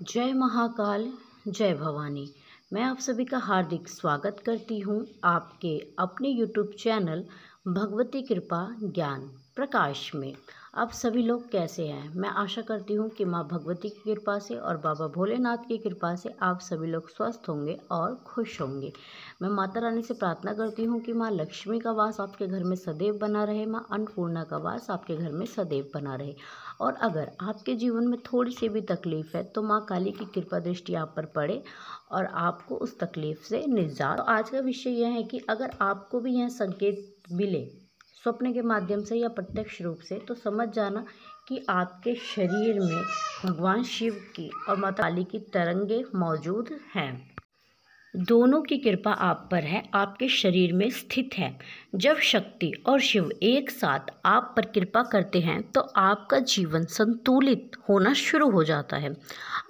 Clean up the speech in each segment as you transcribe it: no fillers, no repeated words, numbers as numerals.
जय महाकाल, जय भवानी। मैं आप सभी का हार्दिक स्वागत करती हूँ आपके अपने यूट्यूब चैनल भगवती कृपा ज्ञान प्रकाश में। आप सभी लोग कैसे हैं? मैं आशा करती हूँ कि माँ भगवती की कृपा से और बाबा भोलेनाथ की कृपा से आप सभी लोग स्वस्थ होंगे और खुश होंगे। मैं माता रानी से प्रार्थना करती हूँ कि माँ लक्ष्मी का वास आपके घर में सदैव बना रहे, माँ अन्नपूर्णा का वास आपके घर में सदैव बना रहे। और अगर आपके जीवन में थोड़ी सी भी तकलीफ़ है तो माँ काली की कृपा दृष्टि आप पर पड़े और आपको उस तकलीफ़ से निजात। तो आज का विषय यह है कि अगर आपको भी यह संकेत मिले स्वप्न के माध्यम से या प्रत्यक्ष रूप से, तो समझ जाना कि आपके शरीर में भगवान शिव की और माता काली की तरंगे मौजूद हैं। दोनों की कृपा आप पर है, आपके शरीर में स्थित है। जब शक्ति और शिव एक साथ आप पर कृपा करते हैं तो आपका जीवन संतुलित होना शुरू हो जाता है।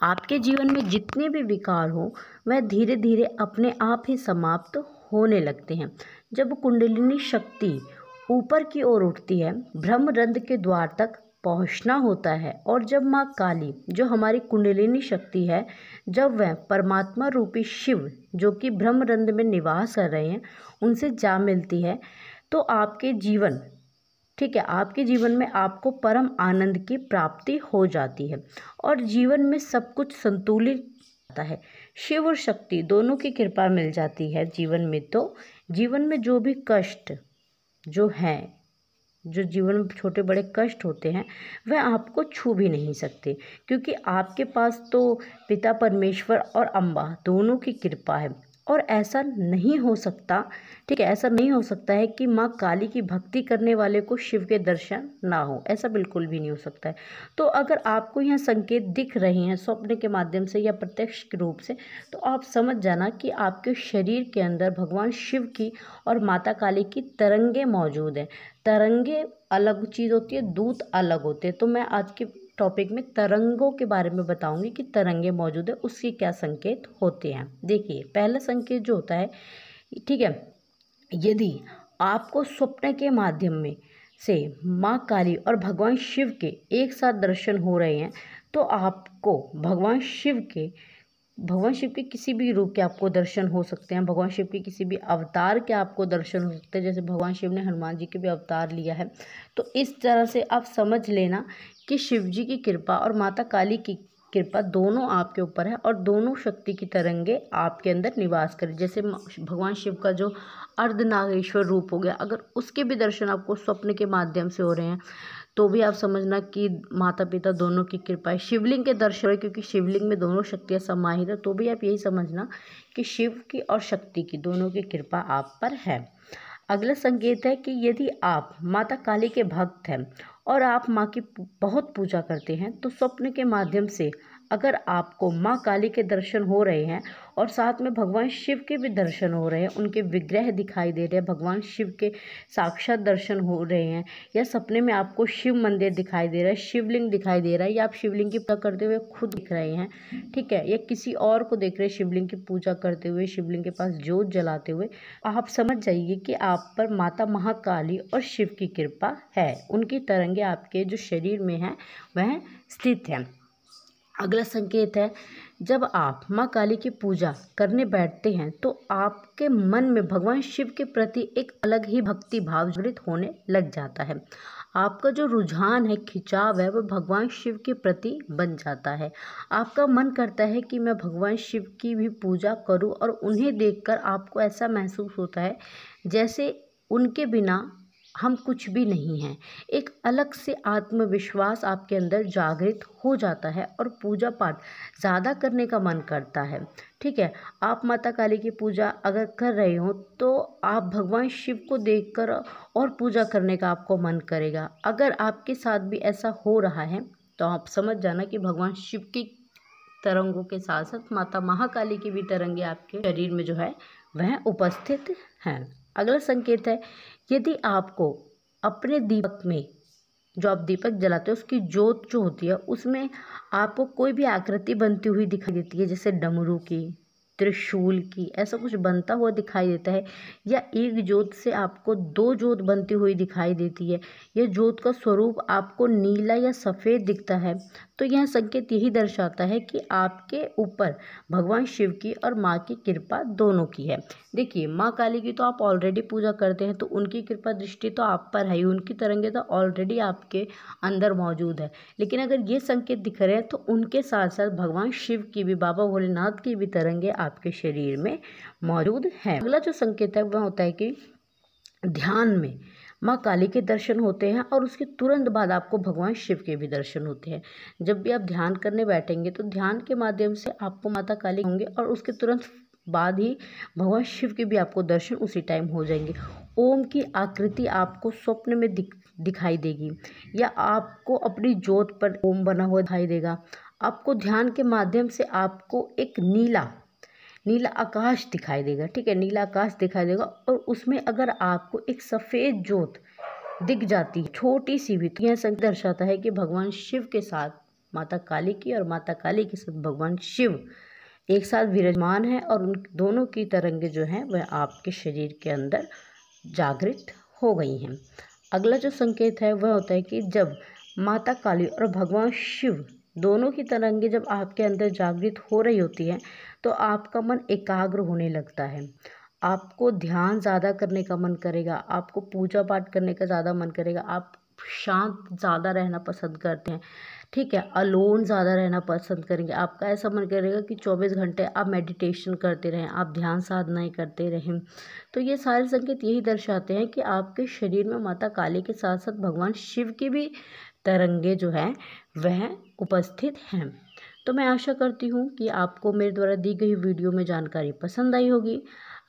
आपके जीवन में जितने भी विकार हो वह धीरे धीरे अपने आप ही समाप्त होने लगते हैं। जब कुंडलिनी शक्ति ऊपर की ओर उठती है, ब्रह्मरंध्र के द्वार तक पहुंचना होता है, और जब माँ काली जो हमारी कुंडलिनी शक्ति है, जब वह परमात्मा रूपी शिव जो कि ब्रह्मरंध्र में निवास कर रहे हैं उनसे जा मिलती है, तो आपके जीवन आपके जीवन में आपको परम आनंद की प्राप्ति हो जाती है और जीवन में सब कुछ संतुलित होता है। शिव और शक्ति दोनों की कृपा मिल जाती है जीवन में, तो जीवन में जो भी कष्ट जो हैं, जो जीवन में छोटे बड़े कष्ट होते हैं, वह आपको छू भी नहीं सकते, क्योंकि आपके पास तो पिता परमेश्वर और अम्बा दोनों की कृपा है। और ऐसा नहीं हो सकता, ऐसा नहीं हो सकता है कि माँ काली की भक्ति करने वाले को शिव के दर्शन ना हो, ऐसा बिल्कुल भी नहीं हो सकता है। तो अगर आपको यह संकेत दिख रहे हैं स्वप्न के माध्यम से या प्रत्यक्ष रूप से, तो आप समझ जाना कि आपके शरीर के अंदर भगवान शिव की और माता काली की तरंगे मौजूद हैं। तरंगे अलग चीज़ होती है, दूत अलग होते हैं। तो मैं आज के टॉपिक में तरंगों के बारे में बताऊंगी कि तरंगे मौजूद है, उसके क्या संकेत होते हैं। देखिए, पहला संकेत जो होता है, यदि आपको स्वप्न के माध्यम में से माँ काली और भगवान शिव के एक साथ दर्शन हो रहे हैं, तो आपको भगवान शिव के किसी भी रूप के आपको दर्शन हो सकते हैं। भगवान शिव के किसी भी अवतार के आपको दर्शन हो सकते हैं, जैसे भगवान शिव ने हनुमान जी के भी अवतार लिया है। तो इस तरह से आप समझ लेना कि शिव जी की कृपा और माता काली की कृपा दोनों आपके ऊपर है और दोनों शक्ति की तरंगे आपके अंदर निवास करें। जैसे भगवान शिव का जो अर्धनागेश्वर रूप हो गया, अगर उसके भी दर्शन आपको स्वप्न के माध्यम से हो रहे हैं, तो भी आप समझना कि माता पिता दोनों की कृपा है। शिवलिंग के दर्शन है, क्योंकि शिवलिंग में दोनों शक्तियाँ समाहित है, तो भी आप यही समझना कि शिव की और शक्ति की दोनों की कृपा आप पर है। अगला संकेत है कि यदि आप माता काली के भक्त हैं और आप माँ की बहुत पूजा करते हैं, तो स्वप्न के माध्यम से अगर आपको माँ काली के दर्शन हो रहे हैं और साथ में भगवान शिव के भी दर्शन हो रहे हैं, उनके विग्रह दिखाई दे रहे हैं, भगवान शिव के साक्षात दर्शन हो रहे हैं, या सपने में आपको शिव मंदिर दिखाई दे रहा है, शिवलिंग दिखाई दे रहा है, या आप शिवलिंग की पूजा करते हुए खुद दिख रहे हैं, या किसी और को देख रहे हैं शिवलिंग की पूजा करते हुए, शिवलिंग के पास जोत जलाते हुए, आप समझ जाइए कि आप पर माता महाकाली और शिव की कृपा है। उनकी तरंगे आपके जो शरीर में हैं वह स्थित हैं। अगला संकेत है, जब आप माँ काली की पूजा करने बैठते हैं तो आपके मन में भगवान शिव के प्रति एक अलग ही भक्ति भाव जागृत होने लग जाता है। आपका जो रुझान है, खिंचाव है, वह भगवान शिव के प्रति बन जाता है। आपका मन करता है कि मैं भगवान शिव की भी पूजा करूं, और उन्हें देखकर आपको ऐसा महसूस होता है जैसे उनके बिना हम कुछ भी नहीं हैं। एक अलग से आत्मविश्वास आपके अंदर जागृत हो जाता है और पूजा पाठ ज़्यादा करने का मन करता है। आप माता काली की पूजा अगर कर रहे हो तो आप भगवान शिव को देखकर और पूजा करने का आपको मन करेगा। अगर आपके साथ भी ऐसा हो रहा है तो आप समझ जाना कि भगवान शिव की तरंगों के साथ साथ माता महाकाली की भी तरंगे आपके शरीर में जो है वह उपस्थित हैं। अगला संकेत है, यदि आपको अपने दीपक में, जो आप दीपक जलाते हो, उसकी जोत जो होती है उसमें आपको कोई भी आकृति बनती हुई दिखाई देती है, जैसे डमरू की, त्रिशूल की, ऐसा कुछ बनता हुआ दिखाई देता है, या एक जोत से आपको दो जोत बनती हुई दिखाई देती है, यह जोत का स्वरूप आपको नीला या सफ़ेद दिखता है, तो यह संकेत यही दर्शाता है कि आपके ऊपर भगवान शिव की और माँ की कृपा दोनों की है। देखिए, माँ काली की तो आप ऑलरेडी पूजा करते हैं, तो उनकी कृपा दृष्टि तो आप पर है ही, उनकी तरंगे तो ऑलरेडी आपके अंदर मौजूद है। लेकिन अगर ये संकेत दिख रहे हैं तो उनके साथ साथ भगवान शिव की भी, बाबा भोलेनाथ की भी तरंगे आपके शरीर में मौजूद है। अगला जो संकेत है वह होता है कि ध्यान में माँ काली के दर्शन होते हैं और उसके तुरंत बाद आपको भगवान शिव के भी दर्शन होते हैं। जब भी आप ध्यान करने बैठेंगे तो ध्यान के माध्यम से आपको माता काली होंगे और उसके तुरंत बाद ही भगवान शिव के भी आपको दर्शन उसी टाइम हो जाएंगे। ओम की आकृति आपको स्वप्न में दिखाई देगी या आपको अपनी ज्योत पर ओम बना हुआ दिखाई देगा। आपको ध्यान के माध्यम से आपको एक नीला आकाश दिखाई देगा। ठीक है, नीला आकाश दिखाई देगा और उसमें अगर आपको एक सफ़ेद ज्योत दिख जाती है, छोटी सी भी, तो यह संकेत दर्शाता है कि भगवान शिव के साथ माता काली की और माता काली के साथ भगवान शिव एक साथ विराजमान है और उन दोनों की तरंगे जो हैं वह आपके शरीर के अंदर जागृत हो गई हैं। अगला जो संकेत है वह होता है कि जब माता काली और भगवान शिव दोनों की तरंगे जब आपके अंदर जागृत हो रही होती हैं तो आपका मन एकाग्र होने लगता है। आपको ध्यान ज़्यादा करने का मन करेगा, आपको पूजा पाठ करने का ज़्यादा मन करेगा, आप शांत ज़्यादा रहना पसंद करते हैं। ठीक है, अलोन ज़्यादा रहना पसंद करेंगे। आपका ऐसा मन करेगा कि 24 घंटे आप मेडिटेशन करते रहें, आप ध्यान साधनाएँ करते रहें। तो ये सारे संकेत यही दर्शाते हैं कि आपके शरीर में माता काली के साथ साथ भगवान शिव की भी तरंगे जो हैं वह उपस्थित हैं। तो मैं आशा करती हूँ कि आपको मेरे द्वारा दी गई वीडियो में जानकारी पसंद आई होगी।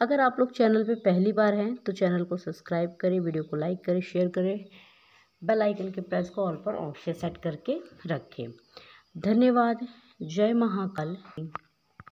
अगर आप लोग चैनल पे पहली बार हैं तो चैनल को सब्सक्राइब करें, वीडियो को लाइक करें, शेयर करें, बेल आइकन के प्रेस को ऑल पर ऑप्शन सेट करके रखें। धन्यवाद। जय महाकाल।